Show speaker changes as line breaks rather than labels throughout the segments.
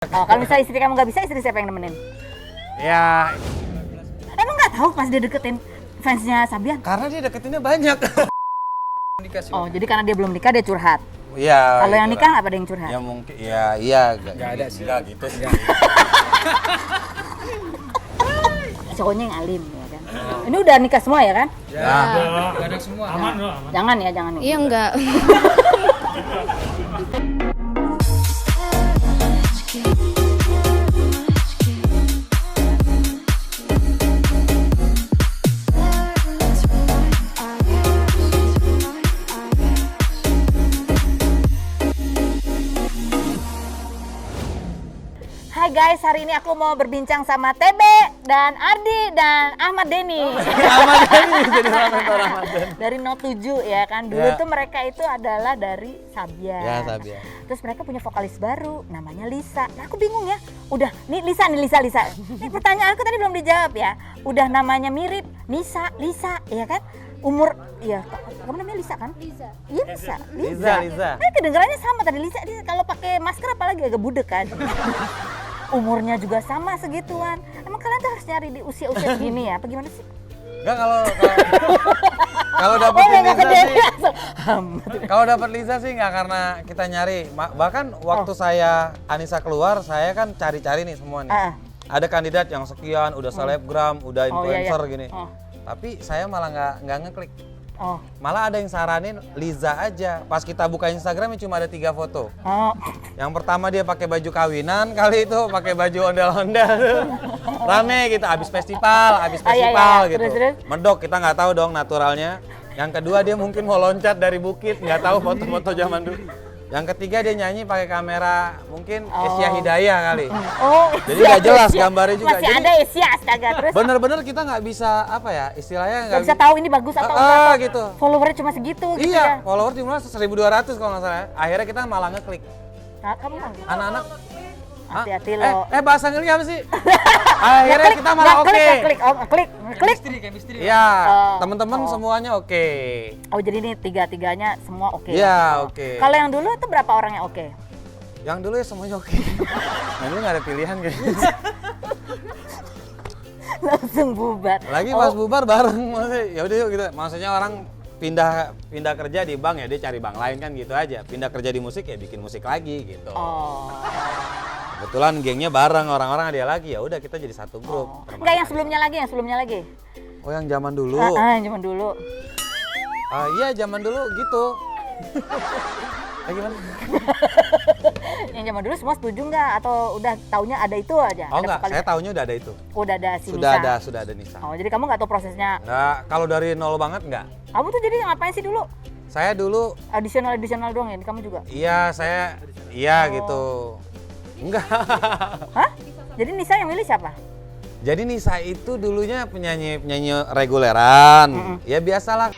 Oh, kalau misalnya istri kamu nggak bisa, istri siapa yang nemenin?
Ya,
Emang nggak tahu pas dia deketin fansnya Sabian?
karena dia deketinnya banyak. Dikasih.
Oh, jadi karena dia belum nikah dia curhat.
Iya.
Kalau yang
gitu
nikah
lah.
apa ada yang curhat?
Ya mungkin, iya.
Nggak ada sih.
Nggak gitu sih.
Cowoknya yang alim ya kan. Ini udah nikah semua ya kan?
Ya, nggak ada semua.
Aman loh, aman.
Jangan ya, jangan.
Iya enggak.
Hai guys, hari ini aku mau berbincang sama TB dan Ardi dan Ahmad Denny.
Jadi Ramadan.
Dari Note 7 ya kan. Dulu
Ya.
tuh mereka itu adalah dari Sabian.
Ya, Sabian.
Terus mereka punya vokalis baru namanya Lisa. Nah, aku bingung ya. Udah, nih Lisa. Nih pertanyaanku tadi belum dijawab ya. Udah namanya mirip, Lisa, ya kan? Umur, ya kamu namanya Lisa kan?
Liza.
Iya Lisa.
Liza.
Nah, kedengarannya sama tadi Lisa. Dia kalau pakai masker apalagi agak budek kan. Umurnya juga sama segituan. Emang kalian tuh harus nyari di usia-usia segini ya? Apa gimana sih?
Enggak kalau dapetin
nggak
Liza
gede.
sih.
Langsung,
Kalau dapet Liza sih nggak karena kita nyari. Bahkan waktu saya Anissa keluar, saya kan cari-cari nih semua nih.
Ah.
Ada kandidat yang sekian, udah selebgram, udah
Oh, iya,
influencer
iya.
gini.
Oh.
Tapi saya malah nggak ngeklik.
Oh.
Malah ada yang saranin Liza aja. Pas kita buka Instagramnya cuma ada 3 foto.
Oh.
Yang pertama dia pakai baju kawinan, kali itu pakai baju ondel-ondel. Rame gitu, abis festival
iya.
gitu.
Terus?
Medok, kita nggak tahu dong naturalnya. Yang kedua dia mungkin mau loncat dari bukit, nggak tahu foto-foto zaman dulu. Yang ketiga dia nyanyi pakai kamera mungkin Asia Hidayah kali.
Oh.
Jadi nggak jelas gambarnya juga.
Masih
Jadi
ada Asia astaga terus.
bener-bener kita nggak bisa apa ya istilahnya
Nggak bisa tahu ini bagus atau enggak.
gitu.
Followernya cuma segitu gitu ya.
Iya, follower cuma 1.200 kalau nggak salah. Akhirnya kita malah ngeklik.
Nah, kamu kan
Anak-anak
hati-hati lo.
bahasa Inggris apa sih? Akhirnya kita malah oke.
Klik.
Chemistry.
Iya,
Oh.
teman-teman semuanya oke.
Oh, jadi ini tiga-tiganya semua oke.
Iya,
Oh.
oke.
Kalau yang dulu itu berapa orang yang oke?
Yang dulu ya semuanya oke. Nah, dulu nggak ada pilihan kayaknya.
Langsung bubar.
Lagi pas bubar bareng, maksudnya ya udah yuk gitu. Maksudnya orang pindah kerja di bank ya dia cari bank lain kan gitu aja. Pindah kerja di musik ya bikin musik lagi gitu.
Oh.
Kebetulan gengnya bareng orang-orang ada lagi ya udah kita jadi satu grup.
Enggak yang sebelumnya lagi.
Oh yang zaman dulu.
Zaman dulu.
Iya zaman dulu gitu. Gimana?
Yang zaman dulu semua setuju nggak atau udah taunya ada itu aja?
Oh
Ada
enggak,
vokalis-
saya taunya udah ada itu.
Udah ada si
Sudah
Nisa.
sudah ada Nisa.
Oh, jadi kamu nggak tahu prosesnya.
Nggak, kalau dari nol banget enggak.
Kamu tuh jadi ngapain sih dulu?
Saya dulu
Additional doang ya? Kamu juga?
iya gitu. Enggak.
Hah? Jadi Nisa yang milih siapa?
Jadi Nisa itu dulunya penyanyi reguleran. Ya biasalah.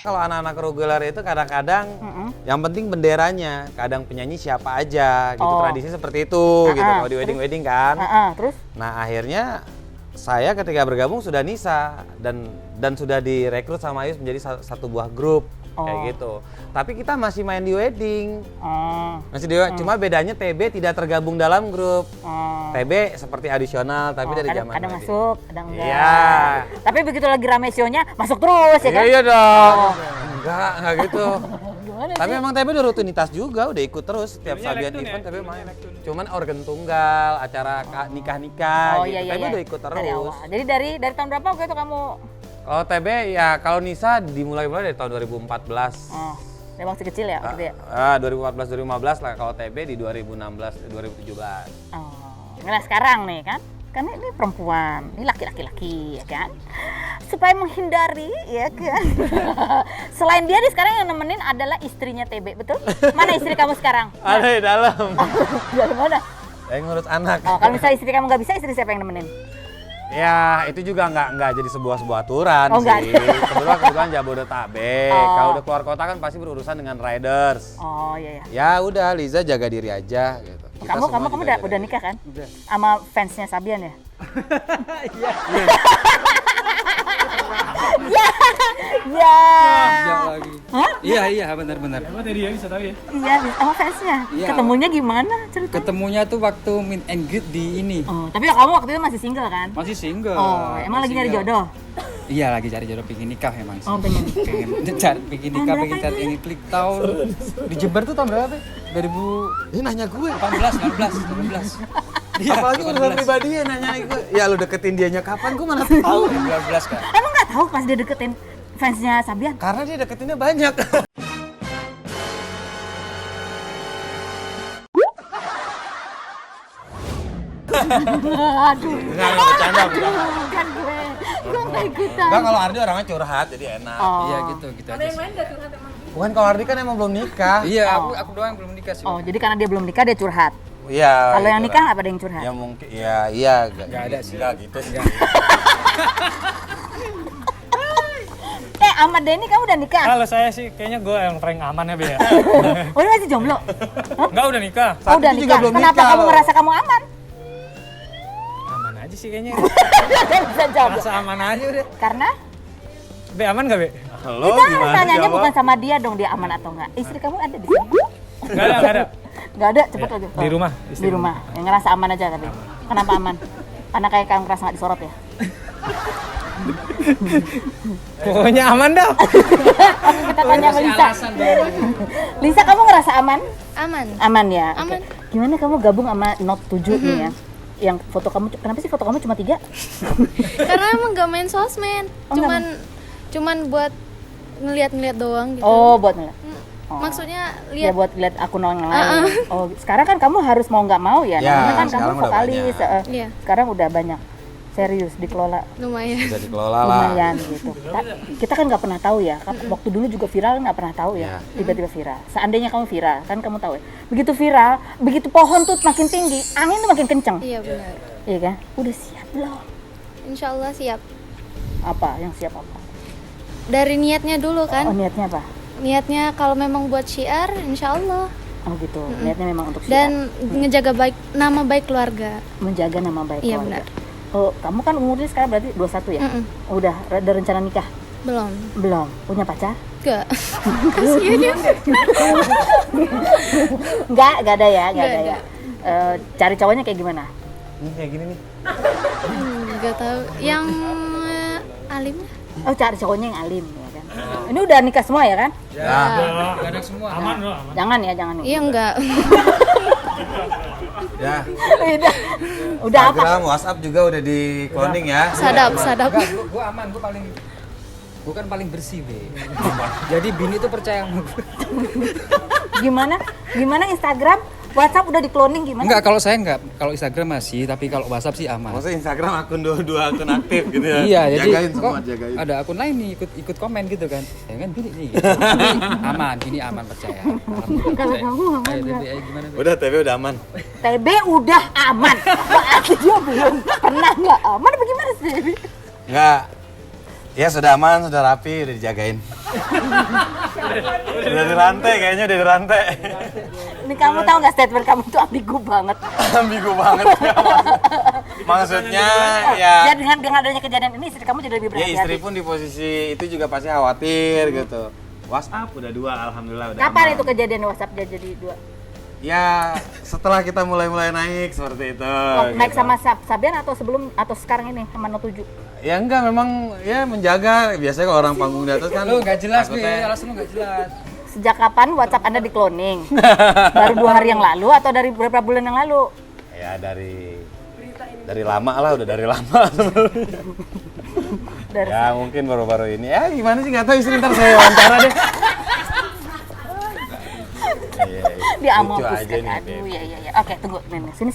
Kalau anak-anak reguler itu kadang-kadang yang penting benderanya, kadang penyanyi siapa aja gitu.
Oh.
Tradisi seperti itu gitu kalau di wedding kan.
Terus?
Nah, akhirnya saya ketika bergabung sudah Nisa dan sudah direkrut sama Ayus menjadi satu buah grup kayak gitu. Tapi kita masih main di wedding. Masih di cuma bedanya TB tidak tergabung dalam grup. TB seperti adisional tapi dari zaman
kadang
wedding.
masuk, kadang enggak.
Iya.
Tapi begitu lagi rame show-nya, masuk terus ya kan?
Iya dong. Enggak gitu.
Gimana
Tapi
sih?
emang TB udah rutinitas juga, udah ikut terus setiap Sabian event TB main. Cuman organ tunggal, acara nikah-nikah
Oh
gitu.
iya.
TB udah ikut terus.
Dari awal. Jadi dari tahun berapa waktu itu kamu?
Kalau TB ya kalau Nisa dimulai dari tahun 2014.
Dia masih kecil ya waktu itu ya?
2014 2015 lah, kalau TB di 2016 2017.
Nah sekarang nih kan ini perempuan, ini laki-laki ya kan? Supaya menghindari ya kan? Selain dia nih sekarang yang nemenin adalah istrinya TB, betul? Mana istri kamu sekarang?
Ada di dalam.
Dari mana?
Yang ngurus anak.
Oh, kalau misalnya istri kamu nggak bisa, istri siapa yang nemenin?
Ya itu juga nggak jadi sebuah aturan
Oh,
sih.
nggak.
Kebetulan Jabodetabek. Kalau udah keluar kota kan pasti berurusan dengan riders.
Oh iya.
Ya udah Liza jaga diri aja gitu. Kita
Kamu
semua juga jaga
udah
diri.
nikah kan?
Udah.
Sama fansnya Sabian ya?
Iya.
Ya.
Kerja lagi. Iya, benar-benar.
Emang tadi ya bisa tahu ya?
Iya, sama fansnya.
Iya.
Ketemunya gimana ceritanya?
Ketemunya tuh waktu meet and greet di ini.
Oh, tapi kamu waktu itu masih single kan?
Masih single.
Oh, emang lagi nyari jodoh?
Iya, lagi cari jodoh, pengen nikah emang sih.
Oh, pengen.
Pengen cari, pengen nikah,
Tahun
pengen
berapa
cari
itu?
ini klik tahun. Di Jember tuh tahun berapa? 2018,
Ini nanya gue.
19. Iya,
Apalagi urusan
18.
pribadi ya nanya gue. Ya lu deketin dianya kapan? Gue mana tahu.
19 kan.
Emang nggak tahu pas dia deketin fansnya Sabian?
Karena dia deketinnya banyak.
Aduh.
Enggak, bercanda.
Kan gue nggak ikutan.
Enggak, kalau Ardi orangnya curhat jadi enak.
Oh.
Iya gitu aja sih.
Bukan, kalau Ardi kan emang belum nikah.
Iya, aku doang yang belum nikah sih.
Oh, jadi karena dia belum nikah dia curhat.
Iya.
Kalau yang
gitu
nikah
lah.
apa ada yang curhat?
Ya mungkin, iya.
Nggak ada sih.
Enggak gitu sih.
Ahmad Denny kamu udah nikah?
Kalau saya sih kayaknya gue yang paling aman ya, Be ya.
Oh, ini masih jomblo?
Enggak, udah nikah.
Oh,
Saat
udah
ini juga
nikah.
belum
Kenapa
nikah
kamu
loh.
ngerasa kamu aman?
Aman aja sih kayaknya.
Bisa jawab.
Rasa aman aja udah.
Karena
Be, aman gak, Be?
Halo,
kita harus
gimana
tanyanya
jawab?
bukan sama dia dong, dia aman atau enggak. Istri kamu ada di sini?
Enggak ada.
Enggak ada, cepet aja.
Di rumah,
Di
istri.
rumah. Yang ngerasa aman aja tapi. Kenapa aman? Karena kayak kamu ngerasa nggak disorot ya?
Pokoknya aman dah.
Kita tanya sama Lisa. Lisa, kamu ngerasa aman?
Aman.
Aman ya? Oke.
Aman.
Gimana kamu gabung sama Note 7 nih ya? Yang foto kamu, kenapa sih foto kamu cuma 3?
Karena emang gak main sosmed.
Oh, nggak
Cuman buat ngeliat-ngeliat doang gitu.
Oh, buat ngeliat. Oh.
Maksudnya
Ya
lihat
buat lihat akun orang yang lain. Oh, sekarang kan kamu harus mau nggak mau ya.
Ya,
Namanya kan kamu
sekarang udah
vokalis.
banyak.
Iya.
Sekarang udah banyak. Serius dikelola
lumayan.
Bisa dikelola lah.
lumayan gitu. Kita kan nggak pernah tahu ya. Waktu dulu juga viral nggak pernah tahu ya.
Ya.
Tiba-tiba viral. Seandainya kamu viral, kan kamu tahu ya. Begitu viral, begitu pohon tuh makin tinggi, angin tuh makin kenceng.
Iya benar.
Iya kan? Udah siap belum?
Insya Allah siap.
Apa? Yang siap apa?
Dari niatnya dulu
Oh,
kan.
niatnya apa?
Niatnya kalau memang buat syiar, insya Allah.
Oh gitu. Niatnya memang untuk syiar.
Dan ngejaga nama baik keluarga.
Menjaga nama baik
Iya,
keluarga.
benar.
Oh, kamu kan umurnya sekarang berarti 21 ya? Udah ada rencana nikah?
Belum.
Belum. Punya pacar?
Gak. Kasian ya.
Enggak ada ya, enggak
Nggak
ada ya. Cari cowoknya kayak gimana?
Ini kayak gini nih.
Gak tahu. Yang alim.
Oh, cari cowoknya yang alim ya kan. Ini udah nikah semua ya kan?
Ya.
Kadang semua.
Aman loh, aman.
Jangan ya, jangan.
Iya enggak.
Ya.
Udah apa?
Instagram, WhatsApp juga udah di cloning ya.
Sadap.
Enggak, gua aman, gua kan paling bersih, Be. Jadi bini tuh percaya sama gua.
Gimana Instagram, WhatsApp udah di cloning gimana?
Enggak, kalau saya enggak. Kalau Instagram masih, tapi kalau WhatsApp sih aman.
Maksudnya Instagram akun dua akun aktif gitu ya.
Iya, jadi
jagain
kok
semua, jagain.
ada akun lain nih ikut komen gitu kan. Ya kan bini nih gitu. Bini aman percaya. Alhamdulillah.
Kalau kamu aman
Ayo,
nggak?
Tebe, ayo gimana? Be?
Udah, TB udah aman.
TB udah aman. Berarti dia belum pernah nggak aman apa gimana sih?
Enggak. Ya sudah aman, sudah rapi, udah dijagain. Udah dirantai kayaknya, udah dirantai.
Ini kamu tahu nggak statement kamu tuh ambigu banget.
Ambigu banget. Maksudnya
Ya
ya,
dengan adanya kejadian ini istri kamu jadi lebih
ya
berhati-hati.
istri pun di posisi itu juga pasti khawatir gitu. WhatsApp udah 2, alhamdulillah udah
Kapan
aman.
itu kejadian WhatsApp jadi 2?
Ya setelah kita mulai naik seperti itu.
Naik
gitu.
sama Sabian atau sebelum atau sekarang ini sama Note 7?
Ya enggak, memang ya menjaga. Biasanya kalau orang panggung di atas kan.
Lu enggak jelas, Be.
takutnya-
Alasan lu enggak jelas.
Sejak kapan WhatsApp Anda di cloning? Baru 2 hari yang lalu atau dari beberapa bulan yang lalu?
Ya dari lama lah, udah dari lama.
Dari
Ya mungkin baru-baru ini. Ya gimana sih, nggak tahu istri, ntar saya wawancara deh. Iya,
dia
lucu
amopus
aja
kan.
nih,
Aduh,
Beb.
ya. Oke, tunggu. Nih. Sini.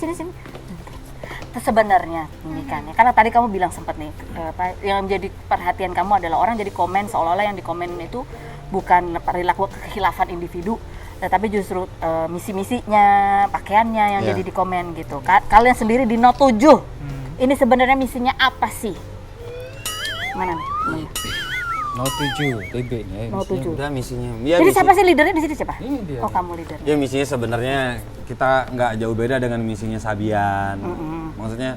Terus sebenarnya ini kan ya, karena tadi kamu bilang sempat nih apa yang menjadi perhatian kamu adalah orang jadi komen seolah-olah yang dikomen itu bukan perilaku kekhilafan individu, tetapi justru misi-misinya, pakaiannya yang
Iya.
jadi dikomen gitu. Kalian sendiri di Note 7. Ini sebenarnya misinya apa sih? Mana nih?
Note 7 TB nih.
Note 7.
Udah misinya. Ya,
Jadi
misi-
siapa sih leadernya di sini siapa?
Ini dia.
Oh, kamu leadernya.
Ya misinya sebenarnya kita nggak jauh beda dengan misinya Sabian. Maksudnya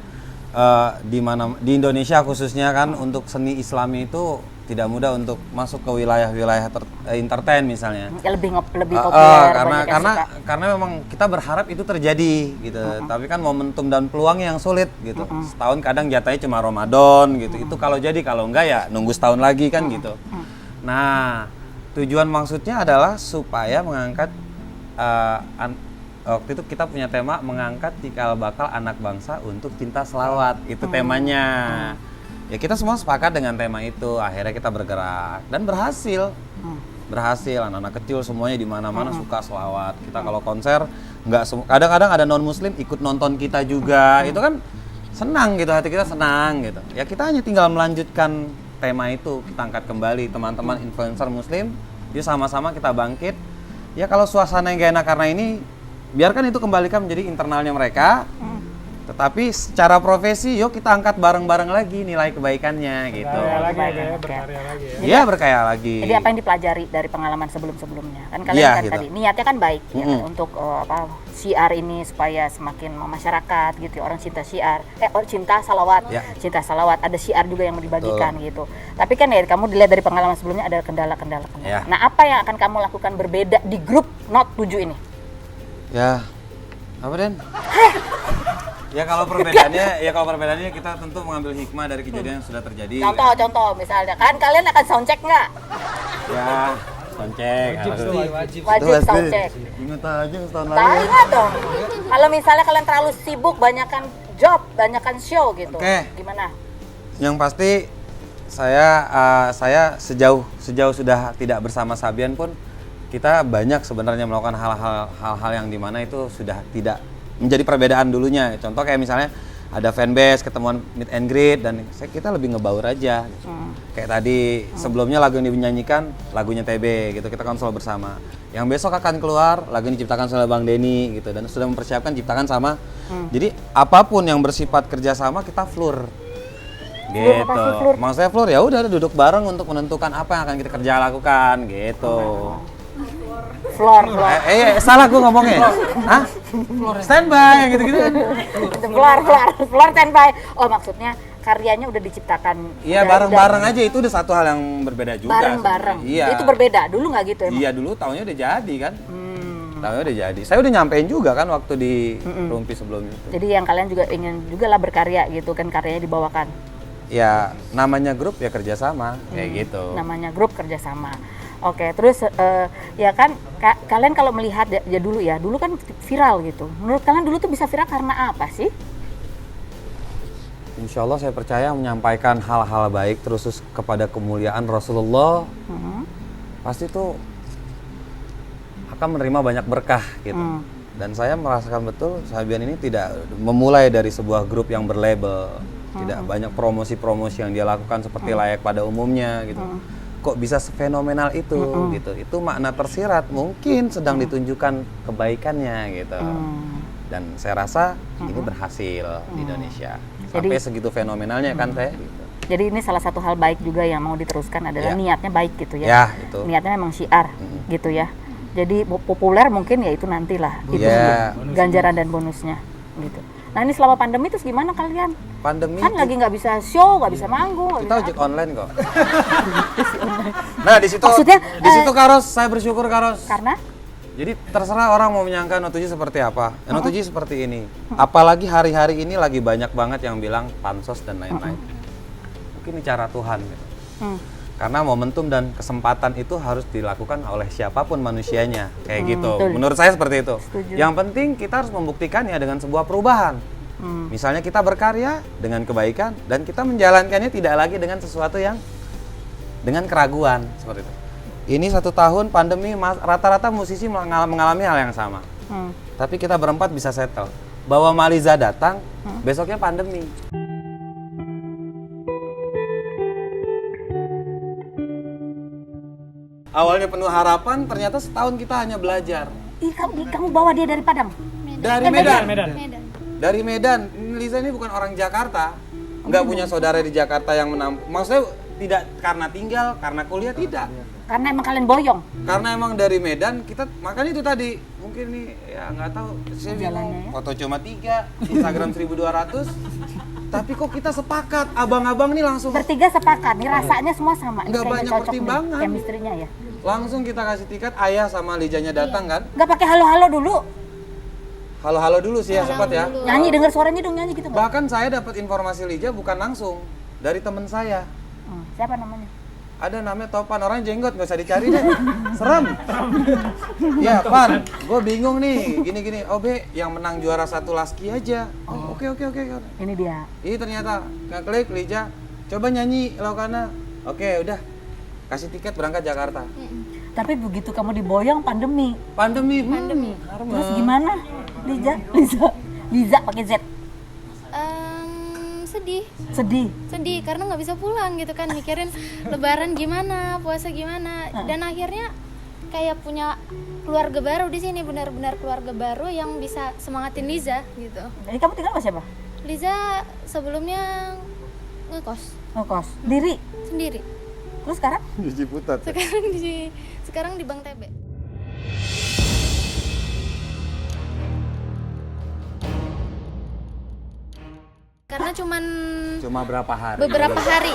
di Indonesia khususnya kan untuk seni Islami itu tidak mudah untuk masuk ke wilayah-wilayah entertain misalnya.
Ya, lebih populer,
karena memang kita berharap itu terjadi gitu. Tapi kan momentum dan peluangnya yang sulit gitu. Setahun kadang jatahnya cuma Ramadan gitu. Itu kalau jadi, kalau enggak ya nunggu setahun lagi kan gitu. Nah, tujuan maksudnya adalah supaya mengangkat waktu itu kita punya tema mengangkat cikal bakal anak bangsa untuk cinta selawat. Itu temanya. Ya kita semua sepakat dengan tema itu, akhirnya kita bergerak dan berhasil. Berhasil, anak-anak kecil semuanya di mana-mana suka selawat. Kita kalau konser kadang-kadang ada non muslim ikut nonton kita juga. Itu kan senang gitu, hati kita senang gitu. Ya kita hanya tinggal melanjutkan tema itu, kita angkat kembali teman-teman influencer muslim. Yuk sama-sama kita bangkit. Ya kalau suasana yang gak enak karena ini, biarkan itu kembalikan menjadi internalnya mereka. Tetapi secara profesi, yuk kita angkat bareng-bareng lagi nilai kebaikannya gitu.
Berkarya lagi ya.
Iya, berkarya lagi.
Jadi apa yang dipelajari dari pengalaman sebelum-sebelumnya? Kan kalian
gitu.
tadi niatnya kan baik ya, untuk syiar ini supaya semakin masyarakat gitu, orang cinta syiar, cinta salawat, cinta salawat. Ada syiar juga yang mau dibagikan gitu. Tapi kan ya kamu dilihat dari pengalaman sebelumnya ada kendala-kendala.
Ya.
Nah, apa yang akan kamu lakukan berbeda di grup Not 7 ini?
Ya, apa Den? Ya kalau perbedaannya kita tentu mengambil hikmah dari kejadian yang sudah terjadi.
Contoh misalnya kan kalian akan soundcheck nggak?
Ya, soundcheck.
Wajib soundcheck.
Ingat aja setahun
Nah,
lalu.
ingat dong. Kalau misalnya kalian terlalu sibuk, banyakkan job, banyakkan show gitu.
Oke.
Gimana?
Yang pasti saya sejauh sudah tidak bersama Sabian pun kita banyak sebenarnya melakukan hal-hal yang dimana itu sudah tidak menjadi perbedaan dulunya. Contoh kayak misalnya ada fanbase, ketemuan meet and greet, dan kita lebih ngebaur aja. Kayak tadi sebelumnya lagu yang dinyanyikan lagunya TB gitu, kita konsol bersama. Yang besok akan keluar lagu yang diciptakan oleh Bang Denny gitu, dan sudah mempersiapkan ciptakan sama. Jadi apapun yang bersifat kerjasama kita floor. Gitu. Maksudnya floor ya udah duduk bareng untuk menentukan apa yang akan kita lakukan gitu.
Floor.
Salah gue ngomongnya. Hah? Standby yang gitu-gitu.
Floor standby. Oh, maksudnya karyanya udah diciptakan.
Iya, bareng-bareng aja, itu udah satu hal yang berbeda juga.
Bareng-bareng.
Iya.
Itu berbeda. Dulu nggak gitu emang?
Iya, dulu tahunnya udah jadi kan. Tahunnya udah jadi. Saya udah nyampein juga kan waktu di Rumpi sebelum itu.
Jadi yang kalian juga ingin juga lah berkarya gitu kan, karyanya dibawakan.
Ya, namanya grup ya kerjasama kayak gitu.
Namanya grup kerjasama. Oke, terus ya kan kalian kalau melihat ya dulu kan viral gitu. Menurut kalian dulu tuh bisa viral karena apa sih?
Insya Allah saya percaya menyampaikan hal-hal baik terus kepada kemuliaan Rasulullah, pasti tuh akan menerima banyak berkah gitu. Dan saya merasakan betul Sabian ini tidak memulai dari sebuah grup yang berlabel, tidak banyak promosi-promosi yang dia lakukan seperti layak pada umumnya gitu. Kok bisa fenomenal itu gitu. Itu makna tersirat, mungkin sedang ditunjukkan kebaikannya gitu. Dan saya rasa ini berhasil di Indonesia. Sampai segitu fenomenalnya kan Teh gitu.
Jadi ini salah satu hal baik juga yang mau diteruskan adalah niatnya baik gitu ya.
Ya, itu.
Niatnya memang syiar gitu ya. Jadi populer mungkin ya itu nantilah. Itu ganjaran dan bonusnya gitu. Nah ini selama pandemi terus gimana kalian?
Pandemi
kan lagi nggak bisa show, nggak bisa manggung.
Kita ojek online kok. Nah di situ,
maksudnya
Karos, saya bersyukur Karos.
Karena?
Jadi terserah orang mau menyangka Not7 seperti apa. Not7 seperti ini. Apalagi hari-hari ini lagi banyak banget yang bilang pansos dan lain-lain. Mungkin ini cara Tuhan. Gitu. Karena momentum dan kesempatan itu harus dilakukan oleh siapapun manusianya, kayak gitu.
Betul.
Menurut saya seperti itu.
Setuju.
Yang penting kita harus membuktikannya dengan sebuah perubahan. Misalnya kita berkarya dengan kebaikan dan kita menjalankannya tidak lagi dengan sesuatu yang dengan keraguan seperti itu. Ini 1 tahun pandemi, rata-rata musisi mengalami hal yang sama. Tapi kita berempat bisa settle. Bahwa Maliza datang, besoknya pandemi. Awalnya penuh harapan, ternyata setahun kita hanya belajar.
Kamu bawa dia dari Padang?
Dari Medan.
Medan.
Dari Medan. Liza ini bukan orang Jakarta. Nggak punya saudara di Jakarta yang menampung. Maksudnya tidak karena tinggal, karena kuliah, tidak.
Karena emang kalian boyong?
Karena emang dari Medan, kita makanya itu tadi mungkin nih ya nggak tahu. Saya bingung.
Jalannya ya.
Foto cuma 3, Instagram 1200. Tapi kok kita sepakat, abang-abang nih langsung
Bertiga sepakat, nih rasanya semua sama. Ini
Nggak
kayaknya
banyak
cocok nih,
pertimbangan.
chemistry-nya ya.
langsung kita kasih tiket. Ayah sama Lijanya datang kan.
Nggak pakai halo-halo dulu.
Halo-halo dulu sih ya sempat ya.
dulu.
Nyanyi, dengar suaranya dong, nyanyi gitu nggak?
Bahkan saya dapat informasi Lija bukan langsung dari teman saya.
Siapa namanya?
Ada namanya Topan, orang jenggot, nggak usah dicari deh. Serem. Ya Pan, gue bingung nih, gini-gini. Oh Be, yang menang juara 1 Laski aja. Oh oke.
Ini dia.
Ini ternyata ngeklik Lija, coba nyanyi Laukana. Oke udah, kasih tiket berangkat Jakarta.
Tapi begitu kamu diboyong pandemi.
Pandemi.
Terus gimana? Liza pakai Z. Sedih.
Karena nggak bisa pulang gitu kan, mikirin lebaran gimana, puasa gimana, dan akhirnya kayak punya keluarga baru di sini, benar-benar keluarga baru yang bisa semangatin Liza gitu.
Jadi kamu tinggal sama siapa?
Liza sebelumnya ngekos
Diri.
sendiri,
Oh.
Terus sekarang?
Cuci putat.
sekarang di Bank TB. Karena
Cuma berapa hari?
beberapa hari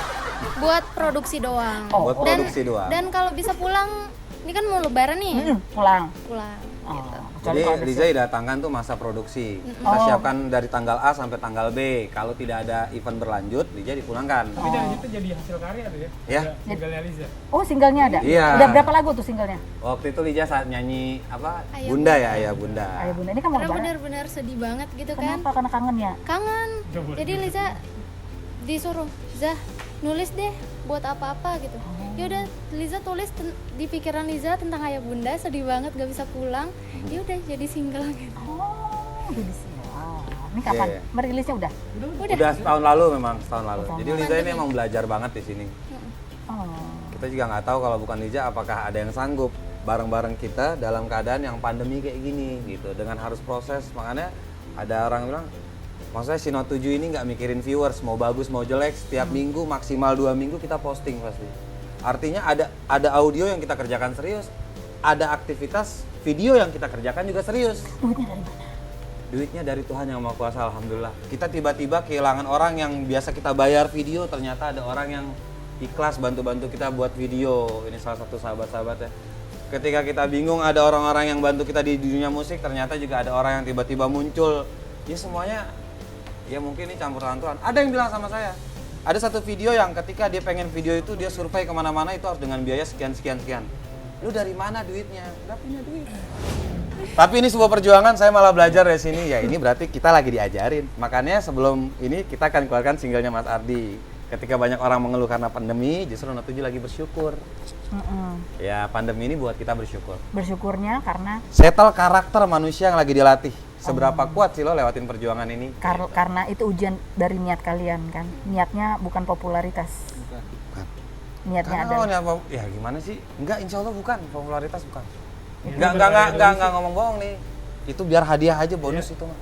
buat produksi doang.
Buat produksi doang.
Dan kalau bisa pulang, ini kan mau lebaran nih.
Pulang.
Gitu.
Jadi Liza didatangkan tuh masa produksi. Kita siapkan dari tanggal A sampai tanggal B. Kalau tidak ada event berlanjut, Liza dipulangkan.
Tapi dari itu jadi hasil karya tuh ya?
Ya.
Singlenya Liza.
Oh, singlenya ada?
Iya.
Udah berapa lagu tuh singlenya?
Waktu itu Liza saat nyanyi apa?
Ayah
Bunda ya, Ayah Bunda.
Ayo Bunda, ini kan mau
Karena
lebaran.
benar-benar sedih banget gitu kan.
Kenapa? Karena kangen ya?
Kangen. Jadi Liza disuruh, Zah nulis deh buat apa-apa gitu. Ya udah, Liza tulis di pikiran Liza tentang Ayah Bunda, sedih banget gak bisa pulang. Ya udah jadi single gitu.
Oh, jadi sih. Ini kapan?
Iya.
Merilisnya udah?
Udah setahun lalu memang, setahun lalu.
Setahun
Jadi Liza ini emang belajar banget di sini.
Oh.
Kita juga nggak tahu kalau bukan Liza apakah ada yang sanggup bareng-bareng kita dalam keadaan yang pandemi kayak gini gitu, dengan harus proses. Makanya ada orang bilang, maksudnya Sino 7 ini nggak mikirin viewers, mau bagus mau jelek, setiap minggu maksimal 2 minggu kita posting pasti. Artinya ada audio yang kita kerjakan serius, ada aktivitas video yang kita kerjakan juga serius.
Duitnya dari mana?
Duitnya dari Tuhan yang Maha Kuasa, alhamdulillah. Kita tiba-tiba kehilangan orang yang biasa kita bayar video, ternyata ada orang yang ikhlas bantu-bantu kita buat video. Ini salah satu sahabat-sahabat ya. Ketika kita bingung, ada orang-orang yang bantu kita di dunia musik, ternyata juga ada orang yang tiba-tiba muncul. Ya semuanya, ya mungkin ini campur tangan. Ada yang bilang sama saya, ada satu video yang ketika dia pengen video itu, dia survei kemana-mana itu harus dengan biaya sekian. Lu dari mana duitnya? Nggak punya duit. Tapi ini sebuah perjuangan, saya malah belajar dari sini. Ya ini berarti kita lagi diajarin. Makanya sebelum ini kita akan keluarkan singlenya Mas Ardi. Ketika banyak orang mengeluh karena pandemi, justru Not 7 lagi bersyukur. Ya pandemi ini buat kita bersyukur.
Bersyukurnya karena
Settle karakter manusia yang lagi dilatih. Seberapa kuat sih lo lewatin perjuangan ini?
karena itu ujian dari niat kalian kan. Niatnya bukan popularitas. Niatnya
Karena
ada.
ya gimana sih? Enggak, insya Allah bukan. Popularitas bukan. Enggak ngomong bohong nih. Itu biar hadiah aja, bonus itu mah.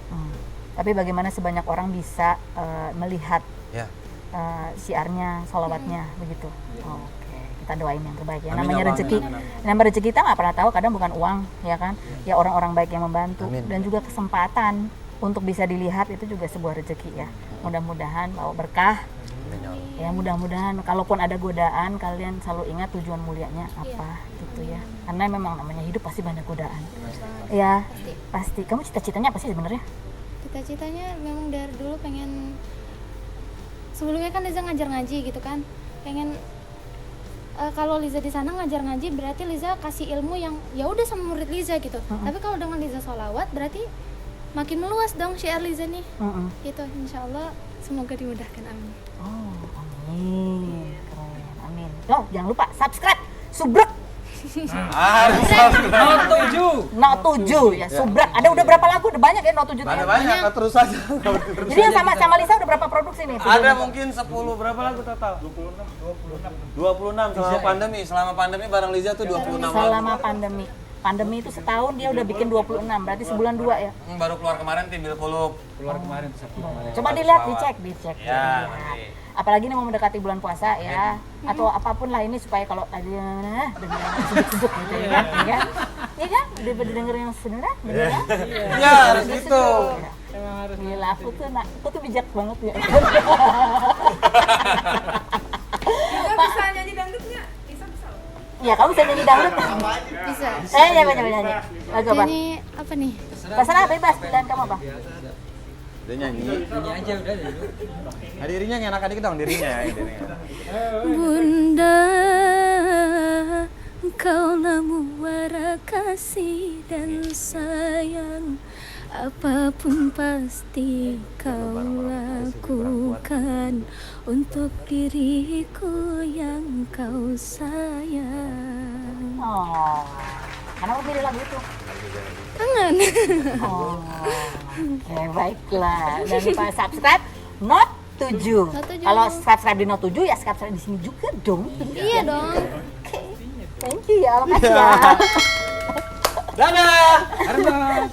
Tapi bagaimana sebanyak orang bisa melihat
Ya.
siarnya, sholawatnya begitu. Oke, kita doain yang terbaik ya.
Amin,
Namanya
amin,
rezeki.
amin, amin.
Namanya rezeki kita nggak pernah tahu. Kadang bukan uang, ya kan? Ya orang-orang baik yang membantu
Amin.
dan juga kesempatan untuk bisa dilihat itu juga sebuah rezeki ya. Mudah-mudahan bawa berkah. Ya mudah-mudahan kalaupun ada godaan kalian selalu ingat tujuan mulianya apa gitu ya. Karena memang namanya hidup pasti banyak godaan. Ya, pasti. Kamu cita-citanya apa sih sebenarnya?
Cita-citanya memang dari dulu pengen, sebelumnya kan Liza ngajar ngaji gitu kan, pengen kalau Liza di sana ngajar ngaji berarti Liza kasih ilmu yang ya udah sama murid Liza gitu. Tapi kalau dengan Liza sholawat berarti makin meluas dong syiar Liza nih. Gitu, insya Allah semoga dimudahkan, amin.
Oh, amin. Keren, amin. Loh, jangan lupa subscribe, subrek. Not 7 ya, subrek. Ada udah berapa lagu? Udah banyak ya Not 7
Ada banyak, terus aja.
Jadi yang sama Lisa udah berapa produksi nih?
Ada mungkin 10, berapa lagu total? 26 selama pandemi. Selama pandemi bareng Liza tuh 26 lagu.
Selama pandemi. Pandemi itu setahun dia udah bikin 26, berarti sebulan 2 ya.
Baru keluar kemarin Timbil Kulub.
Keluar kemarin tuh Sabtu kemarin.
Coba dilihat, dicek.
Ya,
dilihat.
nanti.
Apalagi ini mau mendekati bulan puasa ya, atau apapun lah ini supaya kalau tadi sejuk-sejuk gitu ya. Ya kan? Daripada denger yang sebenarnya, bener kan?
Iya, harus gitu.
Emang harus.
Gila, aku tuh bijak banget ya.
Juga bisa nyanyi dangdut nggak? Bisa.
Ya, kamu bisa nyanyi dangdut?
Bisa.
Ya, nyanyi. Lagu apa?
Nyanyi apa nih?
Terserah, bebas, pilihan kamu apa?
Dia nyanyi.
Ini aja udah dulu.
Nah, dirinya yang enakan dikit dong, dirinya.
Bunda, engkaulah muara kasih dan sayang. Apapun pasti kau lakukan untuk diriku yang kau sayang.
Oh, kenapa pilih lagu itu?
Kangen.
Oh, oke, baiklah. Dan lupa subscribe Not 7.
Not 7.
Kalau subscribe di Not 7 ya subscribe di sini juga dong.
Iya dong.
Oke, thank you ya, makasih ya.
Dadah!
Dadah.